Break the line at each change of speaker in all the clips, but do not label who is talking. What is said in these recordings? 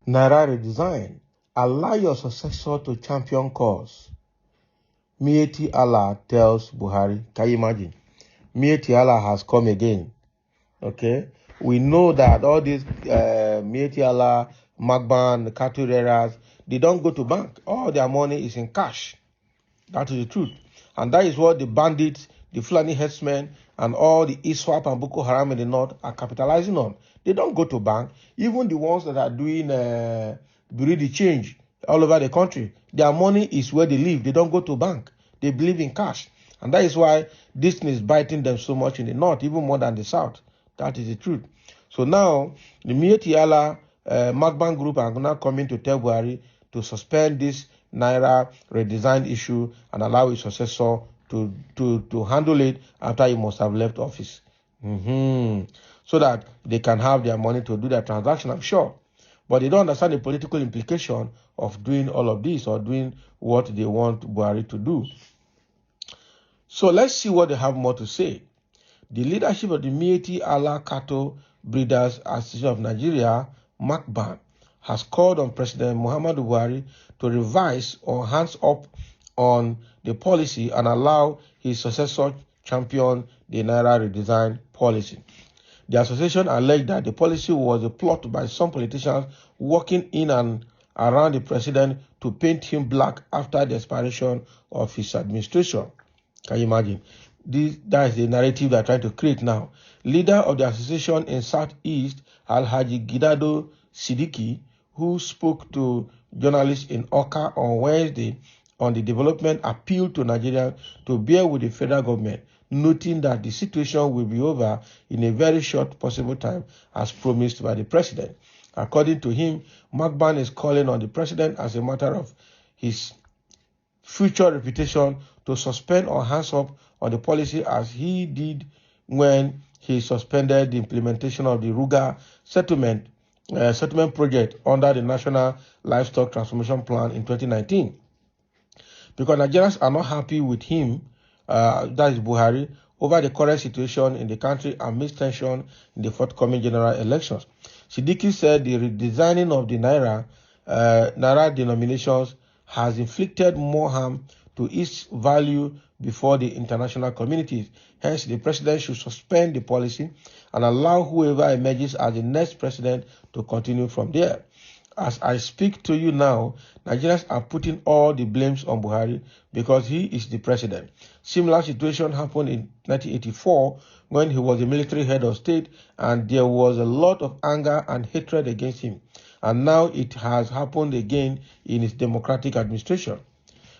Naira redesign. Allow your successor to champion cause. Miyetti Allah tells Buhari. Can you imagine? Miyetti Allah has come again. Okay? We know that all these Miyetti Allah, Magban, cattle rearers, they don't go to bank. All their money is in cash. That is the truth. And that is what the bandits, the Fulani herdsmen, and all the ISWAP and Boko Haram in the north are capitalizing on. They don't go to bank. Even the ones that are doing bureau de change all over the country, their money is where they live. They don't go to bank. They believe in cash. And that is why this thing is biting them so much in the north, even more than the south. That is the truth. So now, the Miyetti Allah Magban group are now coming to tell Buhari to suspend this Naira redesign issue and allow his successor to handle it after he must have left office. So that they can have their money to do their transaction, I'm sure. But they don't understand the political implication of doing all of this or doing what they want Buhari to do. So let's see what they have more to say. The leadership of the Miyetti Allah Cattle Breeders Association of Nigeria, MACBAN, has called on President Muhammadu Buhari to revise or hands up on the policy and allow his successor champion the Naira redesign policy. The association alleged that the policy was a plot by some politicians working in and around the president to paint him black after the expiration of his administration. Can you imagine? That is the narrative they are trying to create now. Leader of the association in Southeast, Alhaji Gidado Siddiqui, who spoke to journalists in Oka on Wednesday on the development, appealed to Nigerians to bear with the federal government, noting that the situation will be over in a very short possible time as promised by the president. According to him, MACBAN is calling on the president as a matter of his future reputation to suspend or hands up on the policy as he did when he suspended the implementation of the Ruga settlement project under the National Livestock Transformation Plan in 2019. Because Nigerians are not happy with him, that is Buhari, over the current situation in the country amidst tension in the forthcoming general elections. Siddiqui said the redesigning of the Naira denominations has inflicted more harm to its value before the international communities. Hence, the president should suspend the policy and allow whoever emerges as the next president to continue from there. As I speak to you now, Nigerians are putting all the blames on Buhari because he is the president. Similar situation happened in 1984 when he was the military head of state and there was a lot of anger and hatred against him. And now it has happened again in his democratic administration.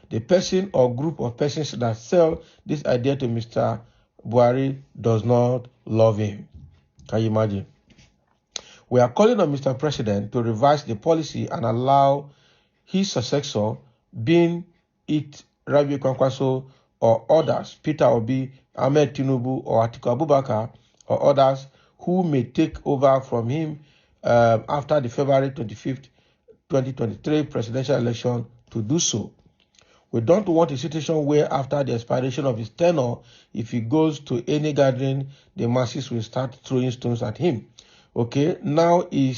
The person or group of persons that sell this idea to Mr. Buhari does not love him. Can you imagine? We are calling on Mr. President to revise the policy and allow his successor, being it Rabiu Kwankwaso or others, Peter Obi, Ahmed Tinubu or Atiku Abubakar or others who may take over from him after the February 25th, 2023 presidential election to do so. We don't want a situation where after the expiration of his tenure, if he goes to any gathering, the masses will start throwing stones at him. Okay, now he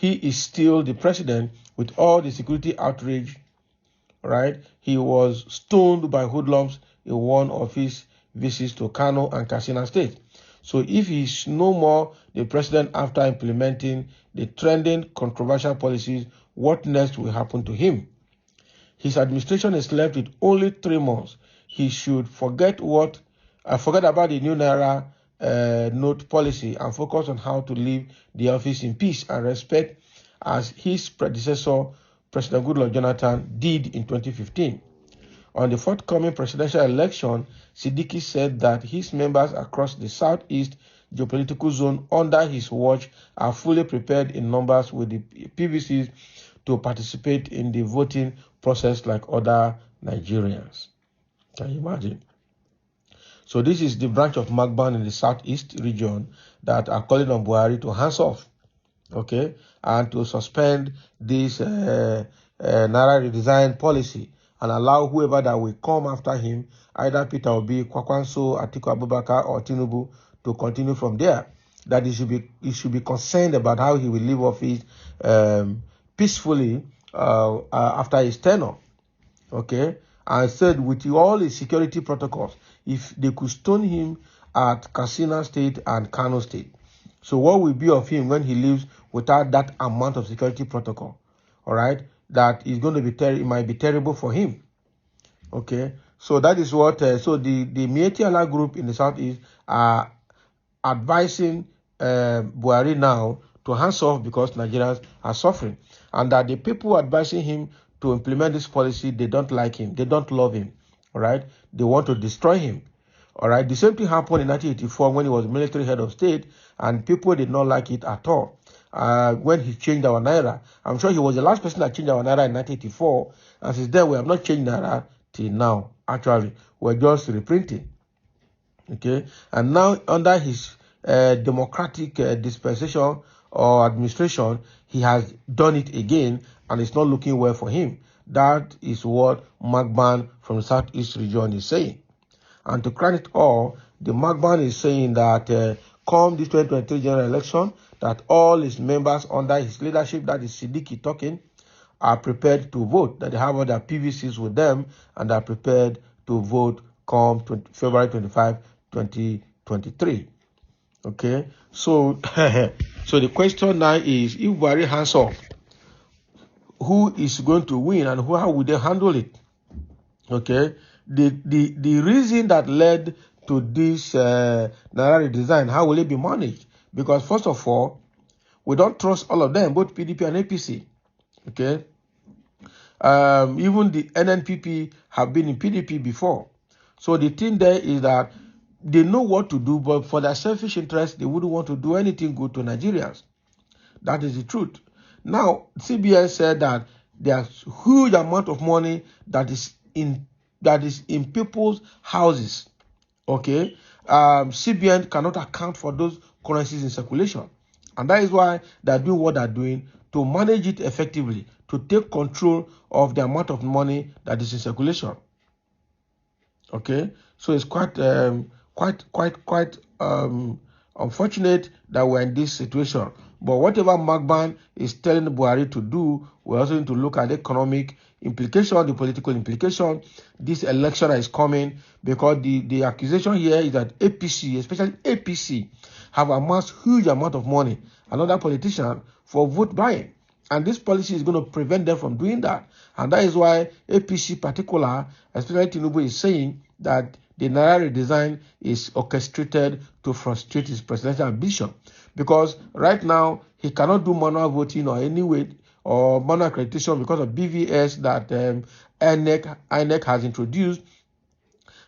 is still the president with all the security outrage, right? He was stoned by hoodlums in one of his visits to Kano and Katsina State. So if he's no more the president after implementing the trending controversial policies, what next will happen to him? His administration is left with only 3 months. He should forget about the new Naira note policy and focus on how to leave the office in peace and respect as his predecessor, President Goodluck Jonathan, did in 2015. On the forthcoming presidential election, Siddiqui said that his members across the Southeast geopolitical zone under his watch are fully prepared in numbers with the PVCs to participate in the voting process like other Nigerians. Can you imagine? So this is the branch of MACBAN in the Southeast region that are calling on Buhari to hands off, okay, and to suspend this Naira redesign policy and allow whoever that will come after him, either Peter Obi, Kwakwanso, Atiku Abubakar, or Tinubu, to continue from there. That he should be concerned about how he will leave office peacefully after his tenure. Okay, and said with all his security protocols, if they could stone him at Katsina State and Kano State, so what will be of him when he leaves without that amount of security protocol? All right, that is going to be it might be terrible for him. Okay, so that is what so the Miyetti Allah group in the southeast are advising Buhari now to hands off because Nigerians are suffering, and that the people advising him to implement this policy, they don't like him, they don't love him. All right, they want to destroy him. All right, the same thing happened in 1984 when he was military head of state, and people did not like it at all. When he changed our naira, I'm sure he was the last person that changed our naira in 1984, and since then we have not changed naira till now. Actually, we're just reprinting. Okay, and now under his democratic dispensation or administration, he has done it again, and it's not looking well for him. That is what Magban from the Southeast region is saying. And to crown it all, the Magban is saying that come this 2023 general election, that all his members under his leadership, that is Siddiqui talking, are prepared to vote, that they have all their PVCs with them and are prepared to vote come February 25, 2023. Okay, so so the question now is, if Buhari hands off, who is going to win and how will they handle it? Okay, the reason that led to this Naira redesign, how will it be managed? Because first of all, we don't trust all of them, both PDP and APC. Okay, even the NNPP have been in PDP before. So the thing there is that they know what to do, but for their selfish interest, they wouldn't want to do anything good to Nigerians. That is the truth. Now, CBN said that there's huge amount of money that is in people's houses. Okay, CBN cannot account for those currencies in circulation, and that is why they're doing what they're doing to manage it effectively, to take control of the amount of money that is in circulation. Okay, so it's quite unfortunate that we're in this situation. But whatever Magban is telling Buhari to do, we're also going to look at the economic implication, the political implication. This election is coming because the accusation here is that APC, especially APC, have amassed huge amount of money, another politician, for vote buying. And this policy is going to prevent them from doing that. And that is why APC particular, especially Tinubu, is saying that the Naira redesign is orchestrated to frustrate his presidential ambition. Because right now, he cannot do manual voting or any way or manual accreditation because of BVS that INEC has introduced.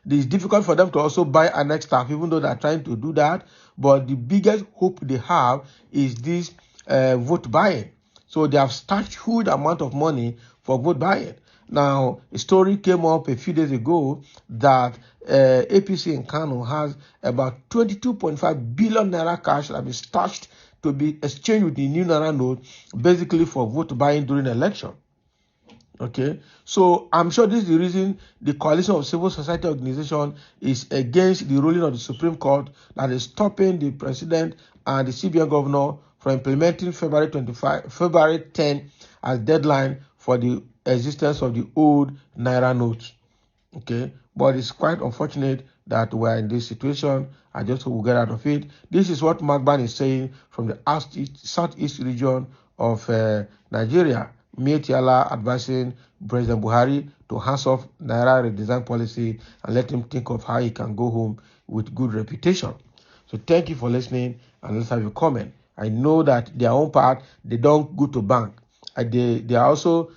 It is difficult for them to also buy INEC staff, even though they are trying to do that. But the biggest hope they have is this vote buying. So they have stashed huge amount of money for vote buying. Now, a story came up a few days ago that APC in Kano has about 22.5 billion naira cash that is stashed to be exchanged with the new naira note, basically for vote buying during the election. Okay, so I'm sure this is the reason the coalition of civil society organization is against the ruling of the Supreme Court that is stopping the president and the CBN governor from implementing February 10 as deadline for the existence of the old naira notes. Okay, but it's quite unfortunate that we're in this situation. I just hope we'll get out of it. This is what Magban is saying from the southeast region of Nigeria. Miyetti Allah advising President Buhari to hands off Naira redesign policy and let him think of how he can go home with good reputation. So thank you for listening, and let's have your comment. I know that their own part, they don't go to bank. They are also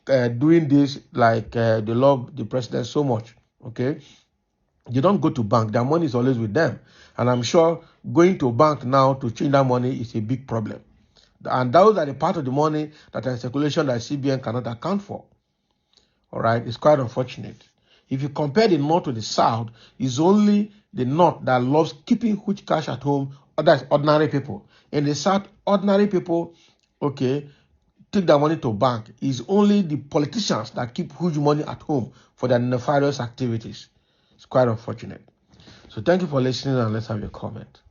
doing this like they love the president so much. Okay, they don't go to bank. Their money is always with them, and I'm sure going to bank now to change that money is a big problem. And those are the part of the money that are in circulation that CBN cannot account for. All right, it's quite unfortunate. If you compare the North to the South, it's only the North that loves keeping huge cash at home. That's ordinary people. In the South, ordinary people, okay, take their money to bank. It's only the politicians that keep huge money at home for their nefarious activities. It's quite unfortunate. So thank you for listening, and let's have your comment.